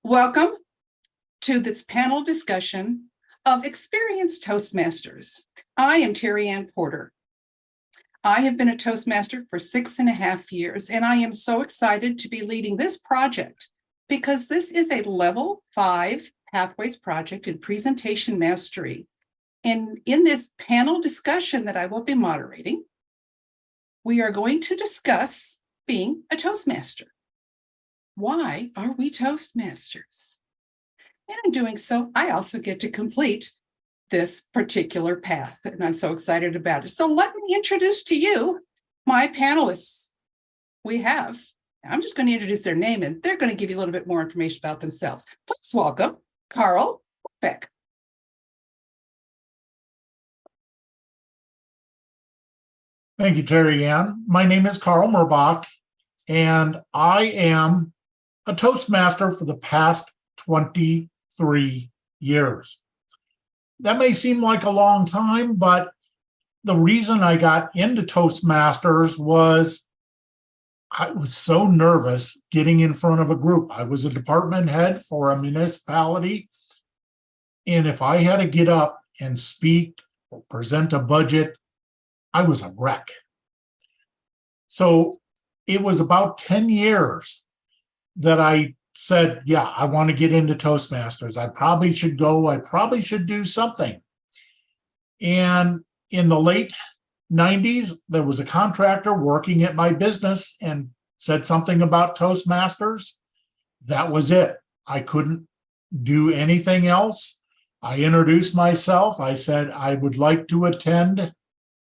Welcome to this panel discussion of experienced Toastmasters. I am Terry Ann Porter. I have been a Toastmaster for 6.5 years, and I am so excited to be leading this project because this is a level 5 pathways project in presentation mastery. And in this panel discussion that I will be moderating, we are going to discuss being a Toastmaster. Why are we Toastmasters? And in doing so, I also get to complete this particular path, and I'm so excited about it. So let me introduce to you my panelists. I'm just going to introduce their name, and they're going to give you a little bit more information about themselves. Please welcome Karl Merback. Thank you, Terry Ann. My name is Karl Merback, and I am a Toastmaster for the past 23 years. That may seem like a long time, but the reason I got into Toastmasters was I was so nervous getting in front of a group. I was a department head for a municipality, and if I had to get up and speak or present a budget, I was a wreck. So it was about 10 years that I said, yeah, I want to get into Toastmasters. I probably should go. I probably should do something. And in the late 90s, there was a contractor working at my business and said something about Toastmasters. That was it. I couldn't do anything else. I introduced myself. I said, I would like to attend.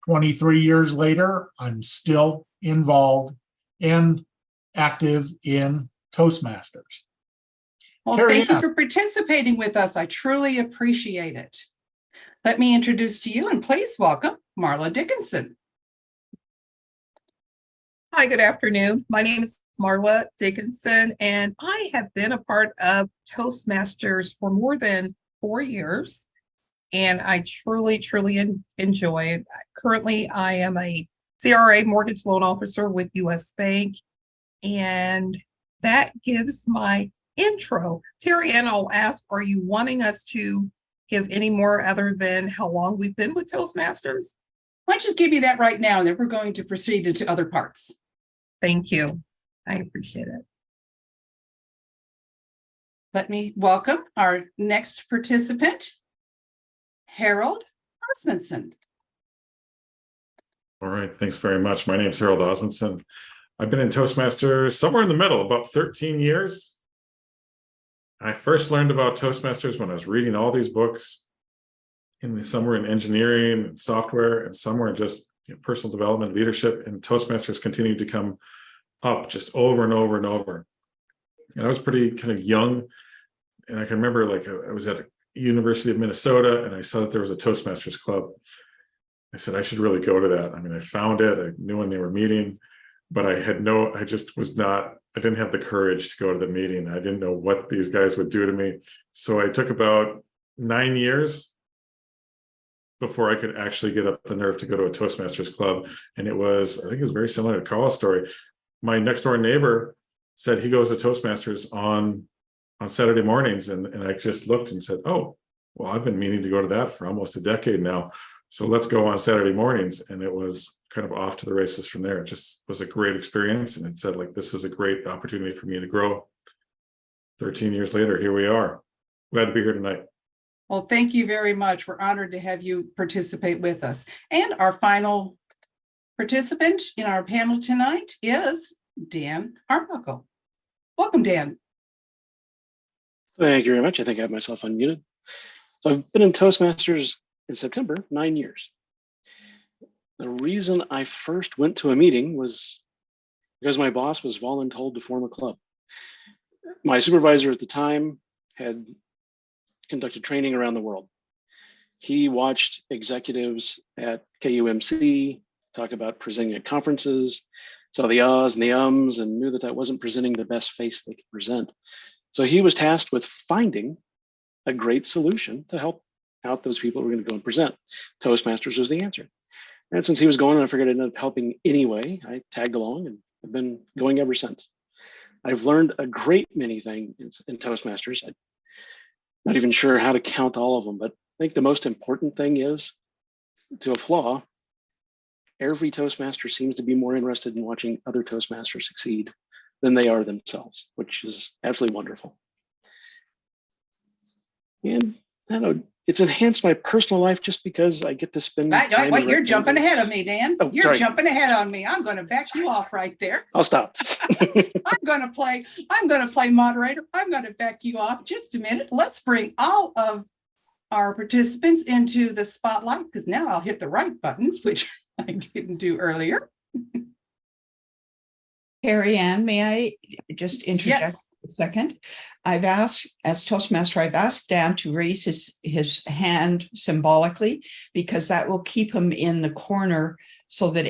23 years later, I'm still involved and active in Toastmasters. Well, thank you for participating with us. I truly appreciate it. Let me introduce to you, and please welcome Marla DIsckinson. Hi, good afternoon. My name is Marla DIsckinson, and I have been a part of Toastmasters for more than 4 years, and I truly enjoy it. Currently, I am a CRA mortgage loan officer with U.S. Bank, and that gives my intro. Terry Ann, I'll ask, are you wanting us to give any more other than how long we've been with Toastmasters? I just give you that right now, and then we're going to proceed into other parts. Thank you. I appreciate it. Let me welcome our next participant, Harold Osmundson. All right, thanks very much. My name is Harold Osmundson. I've been in Toastmasters somewhere in the middle, about 13 years. I first learned about Toastmasters when I was reading all these books, somewhere in engineering and software, and somewhere in just personal development, leadership, and Toastmasters continued to come up just over and over and over. And I was pretty kind of young, and I can remember I was at the University of Minnesota, and I saw that there was a Toastmasters club. I said, I should really go to that. I mean, I found it, I knew when they were meeting, but I didn't have the courage to go to the meeting. I didn't know what these guys would do to me. So I took about 9 years before I could actually get up the nerve to go to a Toastmasters club. And I think it was very similar to Karl's story. My next door neighbor said he goes to Toastmasters on Saturday mornings. And I just looked and said, oh, well, I've been meaning to go to that for almost a decade now. So let's go on Saturday mornings. And it was kind of off to the races from there. It just was a great experience. And it said, this was a great opportunity for me to grow. 13 years later, here we are. Glad to be here tonight. Well, thank you very much. We're honored to have you participate with us. And our final participant in our panel tonight is Dan Arbuckle. Welcome, Dan. Thank you very much. I think I have myself unmuted. So I've been in Toastmasters in September, 9 years. The reason I first went to a meeting was because my boss was voluntold to form a club. My supervisor at the time had conducted training around the world. He watched executives at KUMC talk about presenting at conferences, saw the ahs and the ums, and knew that that wasn't presenting the best face they could present. So he was tasked with finding a great solution to help out those people who were going to go and present. Toastmasters was the answer. And since he was going, and I figured I'd end up helping anyway, I tagged along and have been going ever since. I've learned a great many things in Toastmasters. I'm not even sure how to count all of them, but I think the most important thing is, to a flaw, every Toastmaster seems to be more interested in watching other Toastmasters succeed than they are themselves, which is absolutely wonderful. And I don't know, it's enhanced my personal life just because I get to spend time. Wait, you're jumping ahead of me, Dan. Oh, You're sorry. jumping ahead on me. I'm going to back you off right there. I'll stop. I'm going to play moderator. I'm going to back you off just a minute. Let's bring all of our participants into the spotlight, because now I'll hit the right buttons, which I didn't do earlier. Carrie Ann, may I just interject Yes. a second? I've asked, as Toastmaster, I've asked Dan to raise his hand symbolically, because that will keep him in the corner so that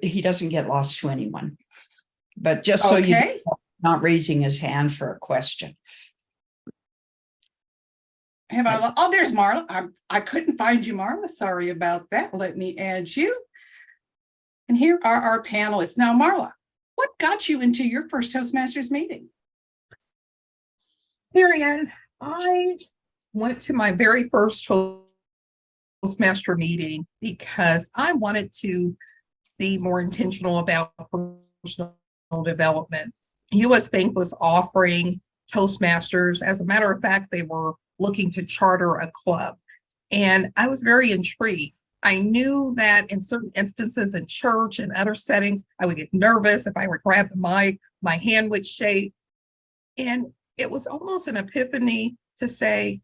he doesn't get lost to anyone. But just so you Okay. know, not raising his hand for a question. Oh, there's Marla. I couldn't find you, Marla. Sorry about that. Let me add you. And here are our panelists. Now, Marla, what got you into your first Toastmasters meeting? Marianne, I went to my very first Toastmaster meeting because I wanted to be more intentional about personal development. US Bank was offering Toastmasters. As a matter of fact, they were looking to charter a club. And I was very intrigued. I knew that in certain instances in church and other settings, I would get nervous if I would grab the mic, my hand would shake. And it was almost an epiphany to say,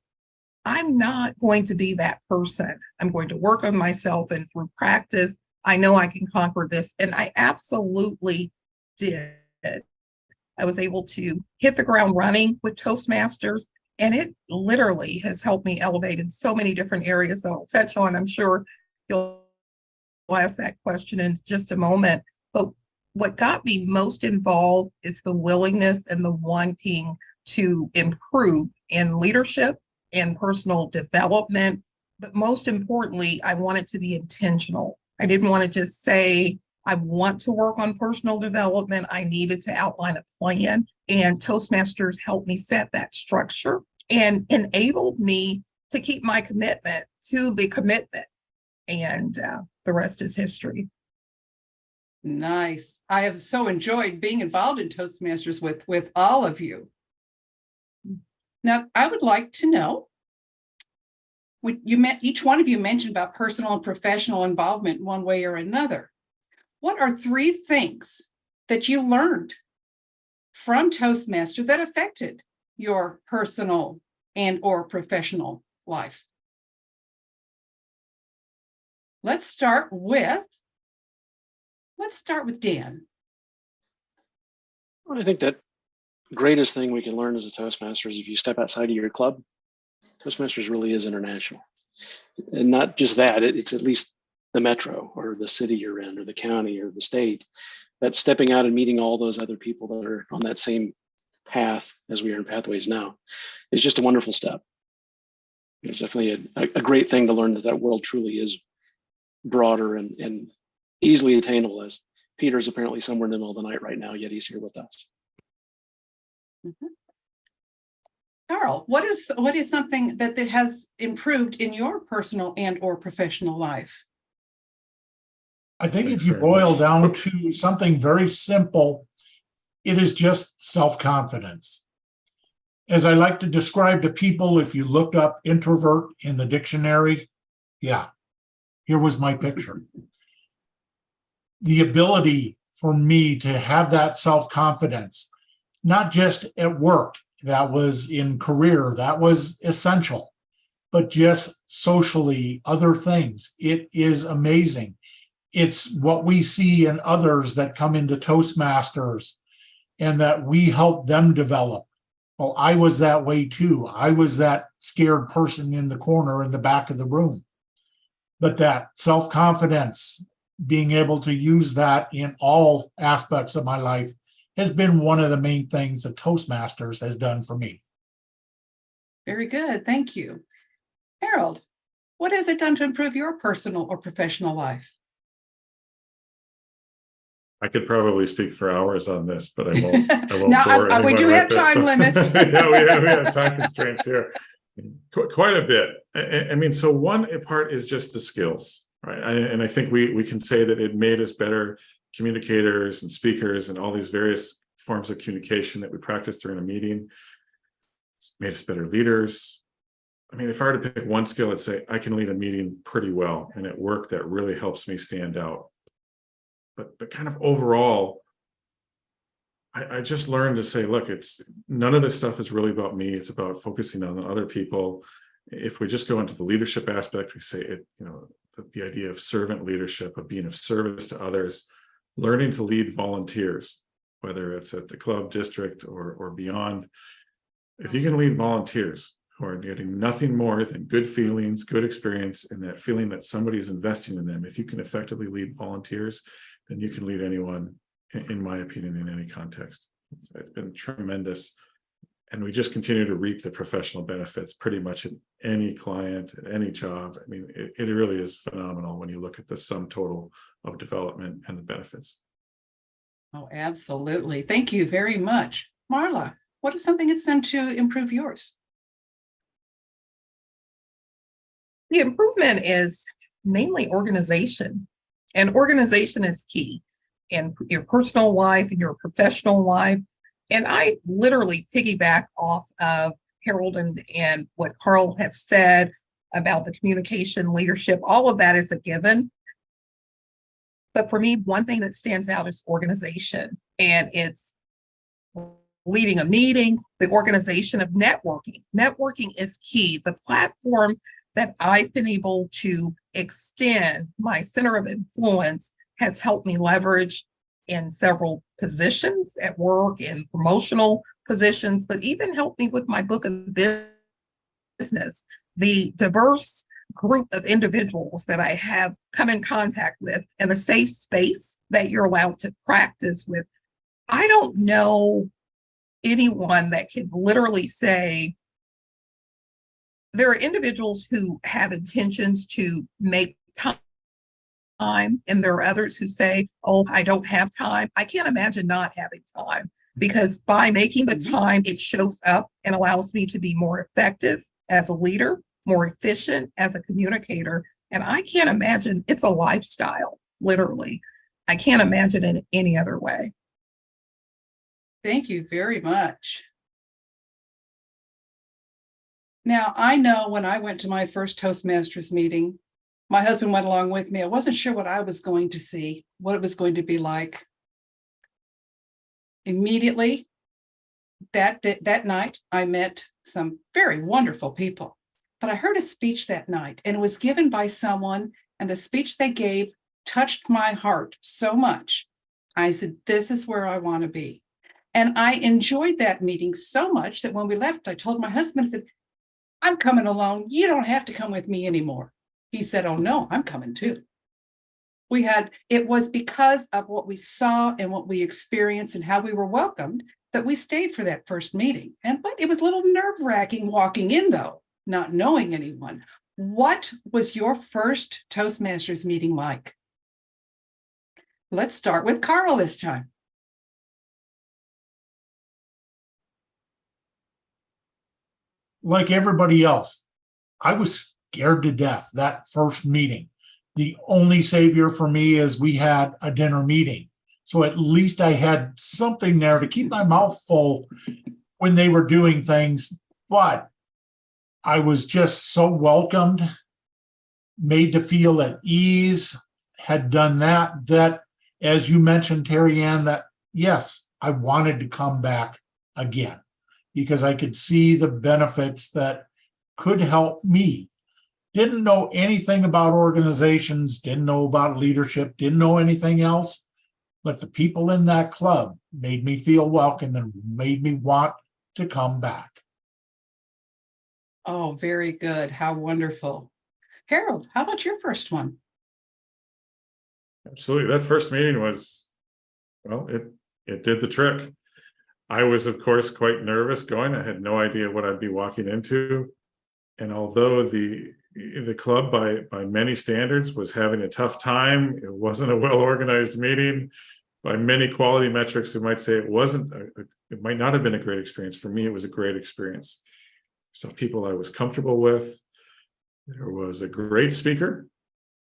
I'm not going to be that person. I'm going to work on myself, and through practice, I know I can conquer this. And I absolutely did. I was able to hit the ground running with Toastmasters, and it literally has helped me elevate in so many different areas that I'll touch on. I'm sure you'll ask that question in just a moment. But what got me most involved is the willingness and the wanting to improve in leadership and personal development. But most importantly, I wanted to be intentional. I didn't want to just say, I want to work on personal development. I needed to outline a plan, and Toastmasters helped me set that structure and enabled me to keep my commitment to the commitment. And the rest is history. Nice. I have so enjoyed being involved in Toastmasters with all of you. Now, I would like to know, each one of you mentioned about personal and professional involvement in one way or another. What are 3 things that you learned from Toastmaster that affected your personal and or professional life? Let's start with Dan. I think that greatest thing we can learn as a Toastmaster is if you step outside of your club, Toastmasters really is international. And not just that, it's at least the metro or the city you're in or the county or the state. That stepping out and meeting all those other people that are on that same path as we are in Pathways now is just a wonderful step. It's definitely a great thing to learn that world truly is broader and easily attainable, as Peter's apparently somewhere in the middle of the night right now, yet he's here with us. Mm-hmm. Karl, what is something that has improved in your personal and or professional life? I think Thanks if you very boil much. down to something very simple, it is just self-confidence. As I like to describe to people, if you look up introvert in the dictionary, yeah, here was my picture. The ability for me to have that self-confidence, not just at work, that was in career, that was essential, but just socially, other things. It is amazing. It's what we see in others that come into Toastmasters and that we help them develop. Oh, I was that way too. I was that scared person in the corner in the back of the room. But that self-confidence, being able to use that in all aspects of my life, has been one of the main things that Toastmasters has done for me. Very good. Thank you. Harold, what has it done to improve your personal or professional life? I could probably speak for hours on this, but I won't. I won't Now, bore we anyone do with have this, time so- limits. Yeah, we have time constraints here. Quite a bit. I mean, so one part is just the skills, right? And I think we can say that it made us better communicators and speakers and all these various forms of communication that we practice during a meeting. It's made us better leaders. I mean, if I were to pick one skill, I'd say I can lead a meeting pretty well, and at work that really helps me stand out. But kind of overall, I just learned to say, look, it's none of this stuff is really about me. It's about focusing on other people. If we just go into the leadership aspect, we say it, the idea of servant leadership, of being of service to others, learning to lead volunteers, whether it's at the club, district, or beyond. If you can lead volunteers who are getting nothing more than good feelings, good experience, and that feeling that somebody's investing in them, if you can effectively lead volunteers, then you can lead anyone, in my opinion, in any context. It's been tremendous. And we just continue to reap the professional benefits pretty much in any client, at any job. I mean, it really is phenomenal when you look at the sum total of development and the benefits. Oh, absolutely. Thank you very much. Marla, what is something it's done to improve yours? The improvement is mainly organization, and organization is key in your personal life and your professional life. And I literally piggyback off of Harold and what Karl have said about the communication, leadership. All of that is a given. But for me, one thing that stands out is organization, and it's leading a meeting, the organization of networking. Networking is key. The platform that I've been able to extend my center of influence has helped me leverage in several positions at work and promotional positions, but even helped me with my book of business. The diverse group of individuals that I have come in contact with and the safe space that you're allowed to practice with. I don't know anyone that can literally say, there are individuals who have intentions to make time, and there are others who say, oh, I don't have time. I can't imagine not having time, because by making the time, it shows up and allows me to be more effective as a leader, more efficient as a communicator. And I can't imagine, it's a lifestyle, literally. I can't imagine it any other way. Thank you very much. Now, I know when I went to my first Toastmasters meeting, my husband went along with me. I wasn't sure what I was going to see, what it was going to be like. Immediately, that night, I met some very wonderful people. But I heard a speech that night, and it was given by someone, and the speech they gave touched my heart so much. I said, this is where I want to be. And I enjoyed that meeting so much that when we left, I told my husband, I said, I'm coming along. You don't have to come with me anymore. He said, oh no, I'm coming too. It was because of what we saw and what we experienced and how we were welcomed that we stayed for that first meeting. But it was a little nerve-wracking walking in though, not knowing anyone. What was your first Toastmasters meeting like? Let's start with Karl this time. Like everybody else, I was scared to death that first meeting. The only savior for me is we had a dinner meeting. So at least I had something there to keep my mouth full when they were doing things. But I was just so welcomed, made to feel at ease, had done that, as you mentioned, Terry Ann, that yes, I wanted to come back again, because I could see the benefits that could help me. Didn't know anything about organizations, didn't know about leadership, didn't know anything else, but the people in that club made me feel welcome and made me want to come back. Oh, very good. How wonderful. Harold, how about your first one? Absolutely. That first meeting was, well, it did the trick. I was, of course, quite nervous going. I had no idea what I'd be walking into. And although the club, by many standards, was having a tough time, it wasn't a well-organized meeting. by many quality metrics, we might say it wasn't, it might not have been a great experience. For me, it was a great experience. So people I was comfortable with. There was a great speaker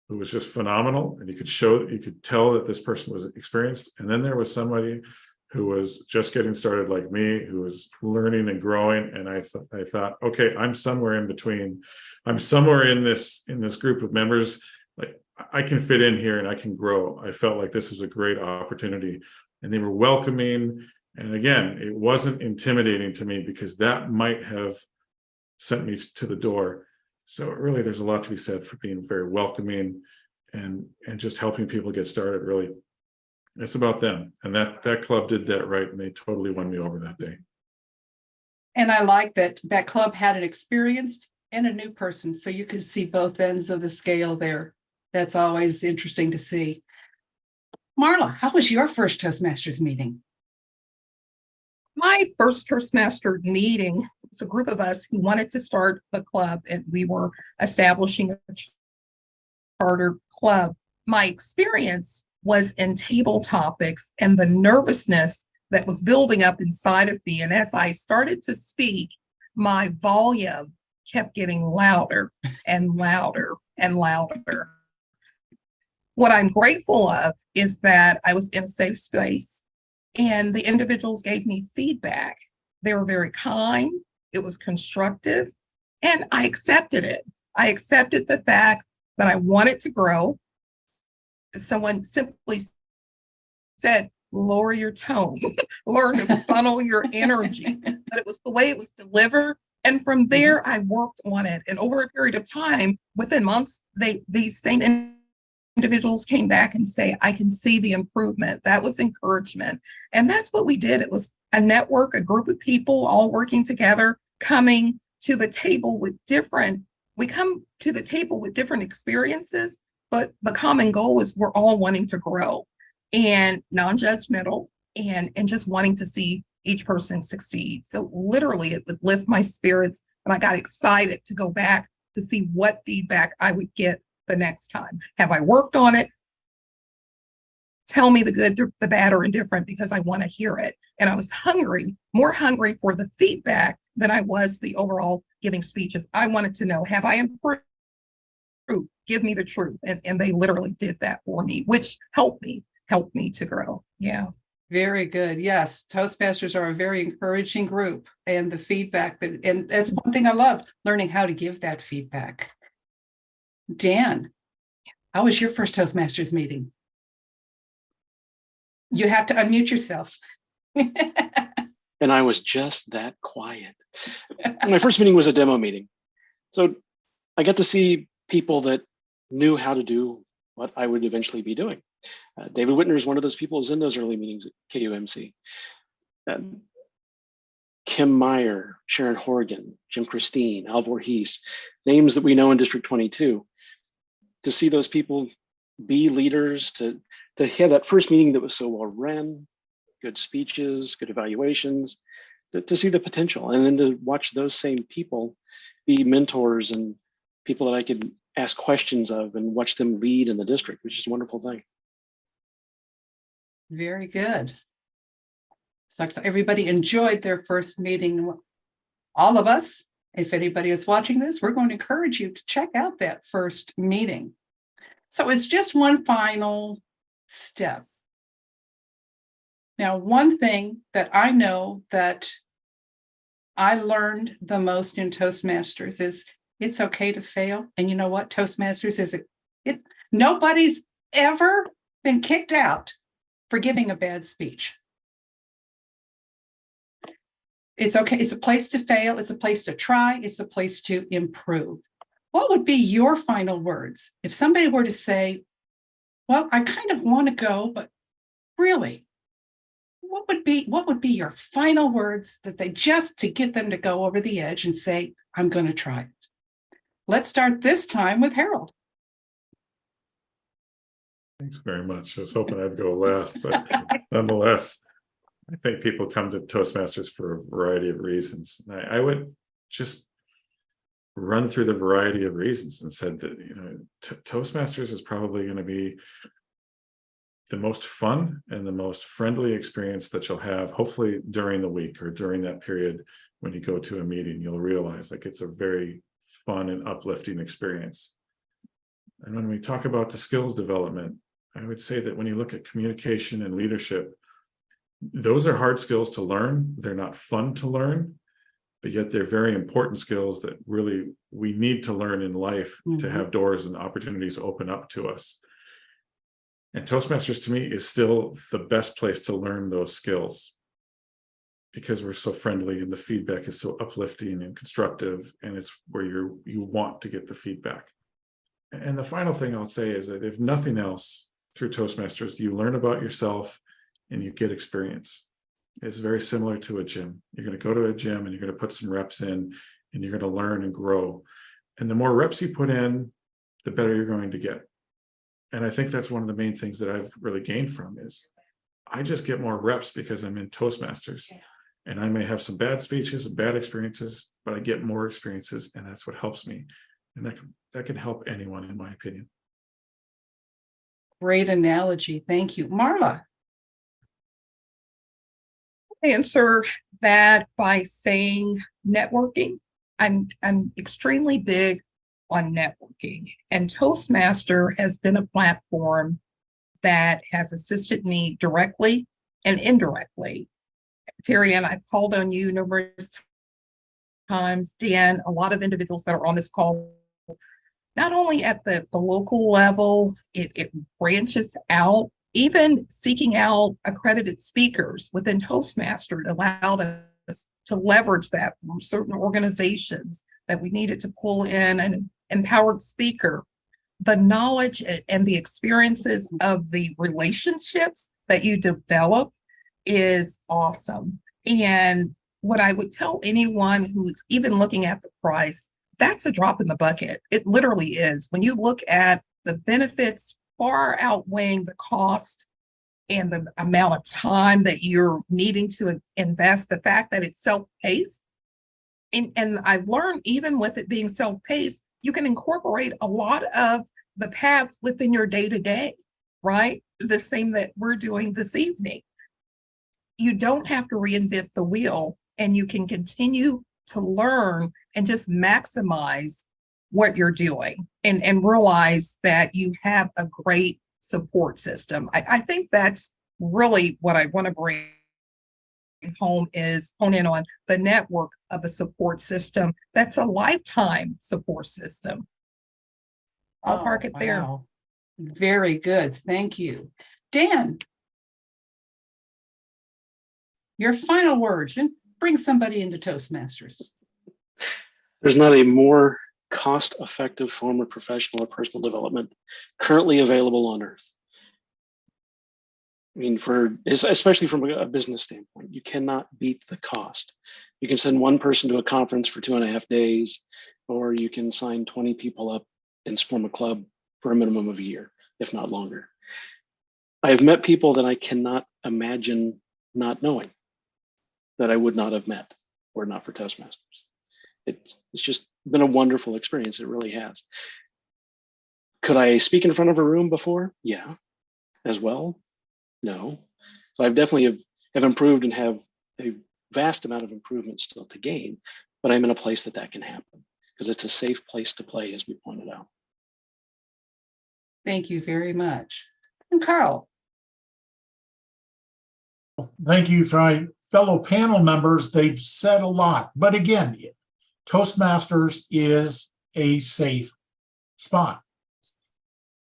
who was just phenomenal, and you could tell that this person was experienced. And then there was somebody who was just getting started like me, who was learning and growing. And I thought, okay, I'm somewhere in between. I'm somewhere in this group of members. Like, I can fit in here and I can grow. I felt like this was a great opportunity, and they were welcoming. And again, it wasn't intimidating to me, because that might have sent me to the door. So really, there's a lot to be said for being very welcoming and just helping people get started. Really, it's about them. And that club did that right, and they totally won me over that day. And I like that club had an experienced and a new person, so you could see both ends of the scale there. That's always interesting to see. Marla, how was your first Toastmasters meeting? My first Toastmaster meeting was a group of us who wanted to start the club, and we were establishing a charter club. My experience was in table topics and the nervousness that was building up inside of me. And as I started to speak, my volume kept getting louder and louder and louder. What I'm grateful of is that I was in a safe space, and the individuals gave me feedback. They were very kind, it was constructive, and I accepted it. I accepted the fact that I wanted to grow. Someone simply said, lower your tone, learn to funnel your energy. But it was the way it was delivered. And from there, I worked on it. And over a period of time, within months, these same individuals came back and say, I can see the improvement. That was encouragement. And that's what we did. It was a network, a group of people all working together, coming to the table with different experiences, but the common goal is we're all wanting to grow and non-judgmental and just wanting to see each person succeed. So literally it would lift my spirits, and I got excited to go back to see what feedback I would get the next time. Have I worked on it? Tell me the good, the bad, or indifferent, because I want to hear it. And I was more hungry for the feedback than I was the overall giving speeches. I wanted to know, have I improved? Give me the truth. And they literally did that for me, which helped me to grow. Yeah. Very good. Yes, Toastmasters are a very encouraging group, and the feedback and that's one thing I love, learning how to give that feedback. Dan, how was your first Toastmasters meeting? You have to unmute yourself. And I was just that quiet. My first meeting was a demo meeting. So I got to see people that knew how to do what I would eventually be doing. David Whitner is one of those people who's in those early meetings at KUMC. Kim Meyer, Sharon Horgan, Jim Christine, Al Voorhees, names that we know in District 22. To see those people be leaders, to have that first meeting that was so well run, good speeches, good evaluations, to see the potential, and then to watch those same people be mentors and people that I could ask questions of and watch them lead in the district, which is a wonderful thing. Very good. So everybody enjoyed their first meeting. All of us, if anybody is watching this, we're going to encourage you to check out that first meeting. So it's just one final step. Now, one thing that I know that I learned the most in Toastmasters is it's okay to fail. And you know what? Toastmasters nobody's ever been kicked out for giving a bad speech. It's okay. It's a place to fail. It's a place to try. It's a place to improve. What would be your final words if somebody were to say, well, I kind of want to go, but really, what would be your final words that to get them to go over the edge and say, I'm going to try it? Let's start this time with Harold. Thanks very much. I was hoping I'd go last, but nonetheless, I think people come to Toastmasters for a variety of reasons. And I would just run through the variety of reasons and said that, Toastmasters is probably going to be the most fun and the most friendly experience that you'll have, hopefully during the week or during that period when you go to a meeting. You'll realize like it's a very fun and uplifting experience. And when we talk about the skills development, I would say that when you look at communication and leadership, those are hard skills to learn. They're not fun to learn, but yet they're very important skills that really we need to learn in life to have doors and opportunities open up to us. And Toastmasters to me is still the best place to learn those skills because we're so friendly and the feedback is so uplifting and constructive, and it's where you want to get the feedback. And the final thing I'll say is that if nothing else, through Toastmasters, you learn about yourself and you get experience. It's very similar to a gym. You're going to go to a gym and you're going to put some reps in and you're going to learn and grow. And the more reps you put in, the better you're going to get. And I think that's one of the main things that I've really gained from is I just get more reps because I'm in Toastmasters. And I may have some bad speeches and bad experiences, but I get more experiences, and that's what helps me. And that can help anyone, in my opinion. Great analogy. Thank you. Marla. Answer that by saying networking. I'm extremely big on networking, and Toastmaster has been a platform that has assisted me directly and indirectly. Terry Ann, I've called on you numerous times. Dan, a lot of individuals that are on this call, not only at the local level, it branches out, even seeking out accredited speakers within Toastmaster. It allowed us to leverage that from certain organizations that we needed to pull in an empowered speaker. The knowledge and the experiences of the relationships that you develop is awesome. And what I would tell anyone who's even looking at the price, that's a drop in the bucket. It literally is. When you look at the benefits far outweighing the cost and the amount of time that you're needing to invest, the fact that it's self-paced. And I've learned even with it being self-paced, you can incorporate a lot of the paths within your day-to-day, right? The same that we're doing this evening. You don't have to reinvent the wheel, and you can continue to learn and just maximize what you're doing and realize that you have a great support system. I think that's really what I want to bring home is hone in on the network of the support system. That's a lifetime support system. I'll park it there. Wow. Very good. Thank you. Dan, your final words, and bring somebody into Toastmasters. There's not a more cost-effective form of professional or personal development currently available on earth. I mean, especially from a business standpoint, you cannot beat the cost. You can send one person to a conference for 2.5 days, or you can sign 20 people up and form a club for a minimum of a year, if not longer. I have met people that I cannot imagine not knowing, that I would not have met were it not for Toastmasters. It's just been a wonderful experience. It really has. Could I speak in front of a room before? Yeah. As well? No. So I've definitely have improved and have a vast amount of improvement still to gain, but I'm in a place that can happen because it's a safe place to play, as we pointed out. Thank you very much. And Karl. Thank you to my fellow panel members. They've said a lot, but again, Toastmasters is a safe spot.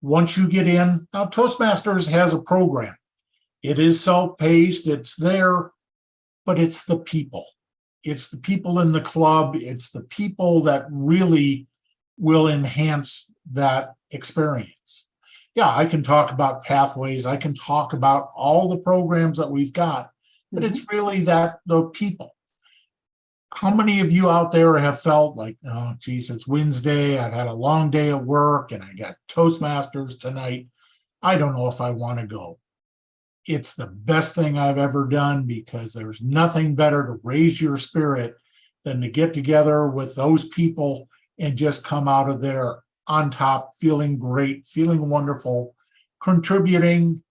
Once you get in, now Toastmasters has a program. It is self-paced, it's there, but it's the people. It's the people in the club. It's the people that really will enhance that experience. Yeah, I can talk about pathways. I can talk about all the programs that we've got, but it's really that the people. How many of you out there have felt like, oh, geez, it's Wednesday, I've had a long day at work and I got Toastmasters tonight. I don't know if I want to go. It's the best thing I've ever done because there's nothing better to raise your spirit than to get together with those people and just come out of there on top, feeling great, feeling wonderful, contributing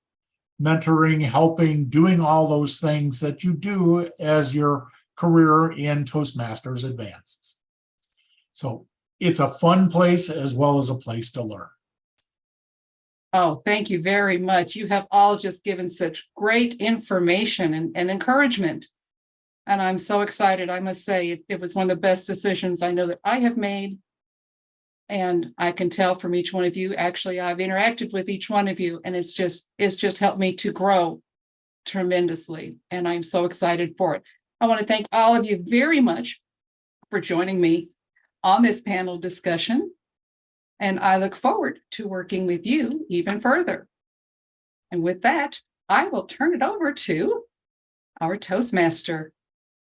mentoring, helping, doing all those things that you do as your career in Toastmasters advances. So it's a fun place as well as a place to learn. Oh, thank you very much. You have all just given such great information and encouragement. And I'm so excited. I must say, it was one of the best decisions I know that I have made. And I can tell from each one of you, actually, I've interacted with each one of you, and it's just helped me to grow tremendously. And I'm so excited for it. I want to thank all of you very much for joining me on this panel discussion. And I look forward to working with you even further. And with that, I will turn it over to our Toastmaster.